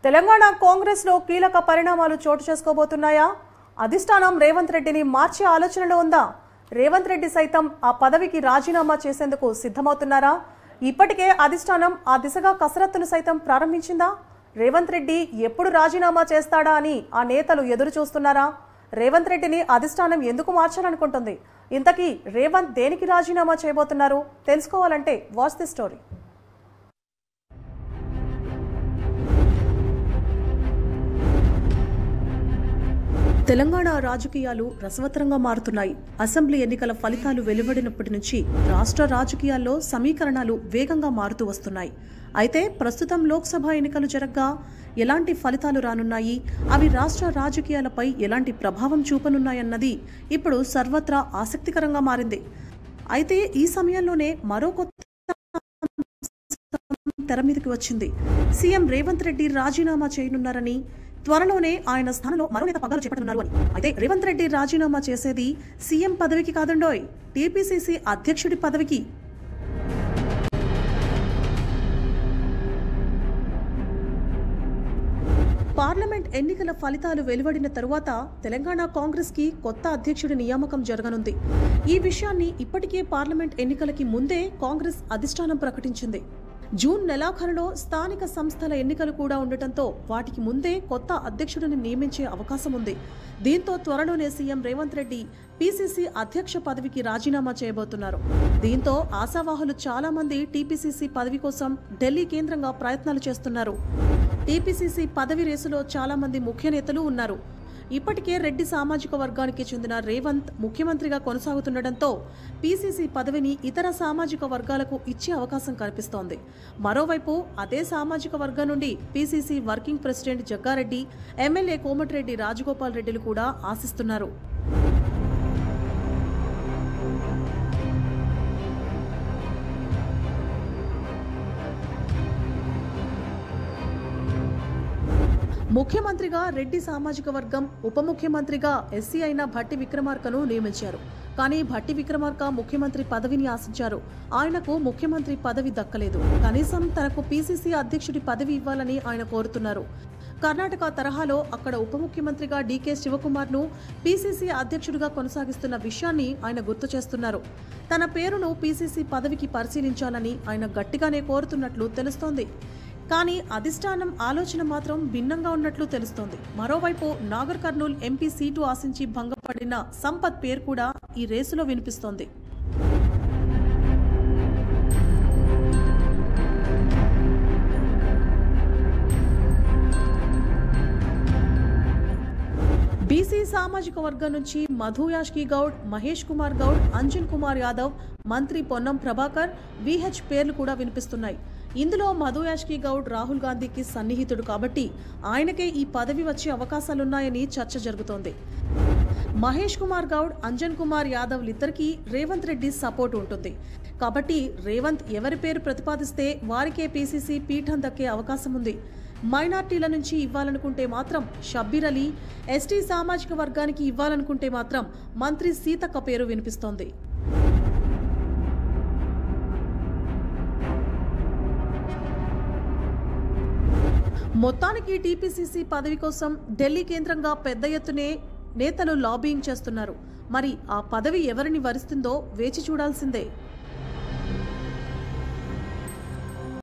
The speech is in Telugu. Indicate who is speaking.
Speaker 1: తెలంగాణ కాంగ్రెస్ లో కీలక పరిణామాలు చోటు చేసుకోబోతున్నాయా? అధిష్టానం రేవంత్ రెడ్డిని మార్చే ఆలోచనలో ఉందా? రేవంత్ రెడ్డి సైతం ఆ పదవికి రాజీనామా చేసేందుకు సిద్ధమవుతున్నారా? ఇప్పటికే అధిష్టానం ఆ దిశగా కసరత్తును సైతం ప్రారంభించిందా? రేవంత్ రెడ్డి ఎప్పుడు రాజీనామా చేస్తాడా అని ఆ నేతలు ఎదురు చూస్తున్నారా? రేవంత్ రెడ్డిని అధిష్టానం ఎందుకు మార్చాలనుకుంటుంది? ఇంతకీ రేవంత్ దేనికి రాజీనామా చేయబోతున్నారు? తెలుసుకోవాలంటే వాచ్ ది స్టోరీ. తెలంగాణ రాజకీయాలు రసవత్తరంగా మారుతున్నాయి. అసెంబ్లీ ఎన్నికల ఫలితాలు వెలువడినప్పటి నుంచి రాష్ట్ర రాజకీయాల్లో సమీకరణాలు వేగంగా మారుతూ వస్తున్నాయి. అయితే ప్రస్తుతం లోక్సభ ఎన్నికలు జరగ్గా ఎలాంటి ఫలితాలు రానున్నాయి, అవి రాష్ట్ర రాజకీయాలపై ఎలాంటి ప్రభావం చూపనున్నాయన్నది ఇప్పుడు సర్వత్రా ఆసక్తికరంగా మారింది. అయితే ఈ సమయంలోనే మరో కొత్త తెర మీదకి వచ్చింది. సీఎం రేవంత్ రెడ్డి రాజీనామా చేయనున్నారని, త్వరలోనే ఆయన స్థానంలో మరో నేత పగ్గాలు చేపట్టనున్నారు అని. అయితే రేవంత్ రెడ్డి రాజీనామా చేసేది సీఎం పదవికి కాదండోయ్, టీపీసీసీ అధ్యక్షుడి పదవికి. పార్లమెంట్ ఎన్నికల ఫలితాలు వెలువడిన తరువాత తెలంగాణ కాంగ్రెస్ కి కొత్త అధ్యక్షుడి నియామకం జరగనుంది. ఈ విషయాన్ని ఇప్పటికే పార్లమెంట్ ఎన్నికలకి ముందే కాంగ్రెస్ అధిష్టానం ప్రకటించింది. జూన్ నెలాఖరులో స్థానిక సంస్థల ఎన్నికలు కూడా ఉండటంతో వాటికి ముందే కొత్త అధ్యక్షుడిని నియమించే అవకాశం ఉంది. దీంతో త్వరలోనే సీఎం రేవంత్ రెడ్డి పీసీసీ అధ్యక్ష పదవికి రాజీనామా చేయబోతున్నారు. దీంతో ఆశావాహులు చాలా మంది టీపీసీసీ పదవి కోసం ఢిల్లీ కేంద్రంగా ప్రయత్నాలు చేస్తున్నారు. టీపీసీసీ పదవి రేసులో చాలా మంది ముఖ్య నేతలు ఉన్నారు. ఇప్పటికే రెడ్డి సామాజిక వర్గానికి చెందిన రేవంత్ ముఖ్యమంత్రిగా కొనసాగుతుండటంతో పీసీసీ పదవిని ఇతర సామాజిక వర్గాలకు ఇచ్చే అవకాశం కనిపిస్తోంది. మరోవైపు అదే సామాజిక వర్గం నుండి PCC working president Jagga Reddy, MLA Komatireddy Rajagopal రెడ్డిలు కూడా ఆశిస్తున్నారు. ముఖ్యమంత్రిగా రెడ్డి సామాజిక వర్గం, ఉప ముఖ్యమంత్రిగా ఎస్సీ అయిన భట్టి విక్రమార్కను నియమించారు. కానీ భట్టి విక్రమార్క ముఖ్యమంత్రి పదవిని ఆశించారు. ఆయనకు ముఖ్యమంత్రి పదవి దక్కలేదు. కనీసం తనకు పీసీసీ అధ్యక్షుడి పదవి ఇవ్వాలని ఆయన కోరుతున్నారు. కర్ణాటక తరహాలో అక్కడ ఉప ముఖ్యమంత్రిగా డీకే శివకుమార్ను పీసీసీ అధ్యక్షుడిగా కొనసాగిస్తున్న విషయాన్ని ఆయన గుర్తు చేస్తున్నారు. తన పేరును పీసీసీ పదవికి పరిశీలించాలని ఆయన గట్టిగానే కోరుతున్నట్లు తెలుస్తోంది. కానీ అధిష్టానం ఆలోచన మాత్రం భిన్నంగా ఉన్నట్లు తెలుస్తోంది. మరోవైపు నాగర్ కర్నూల్ ఎంపీ సీటు ఆశించి భంగపడిన సంపత్ పేరు కూడా ఈ రేసులో వినిపిస్తోంది. బీసీ సామాజిక వర్గం నుంచి మధు యాష్కి గౌడ్, మహేష్ కుమార్ గౌడ్, అంజన్ కుమార్ యాదవ్, మంత్రి పొన్నం ప్రభాకర్, విహెచ్ పేర్లు కూడా వినిపిస్తున్నాయి. ఇందులో మధు యాష్కి గౌడ్ రాహుల్ గాంధీకి సన్నిహితుడు కాబట్టి ఆయనకే ఈ పదవి వచ్చే అవకాశాలున్నాయని చర్చ జరుగుతోంది. మహేష్ కుమార్ గౌడ్, అంజన్ కుమార్ యాదవ్లిద్దరికీ రేవంత్ రెడ్డి సపోర్ట్ ఉంటుంది. కాబట్టి రేవంత్ ఎవరి పేరు ప్రతిపాదిస్తే వారికే పీసీసీ పీఠం దక్కే అవకాశం ఉంది. మైనార్టీల నుంచి ఇవ్వాలనుకుంటే మాత్రం షబ్బీర్ అలీ, ఎస్టీ సామాజిక వర్గానికి ఇవ్వాలనుకుంటే మాత్రం మంత్రి సీతక్క పేరు వినిపిస్తోంది. మొత్తానికి టీపీసీసీ పదవి కోసం ఢిల్లీ కేంద్రంగా పెద్ద ఎత్తునే నేతలు లాబియింగ్ చేస్తున్నారు. మరి ఆ పదవి ఎవరిని వరిస్తుందో వేచి చూడాల్సిందే.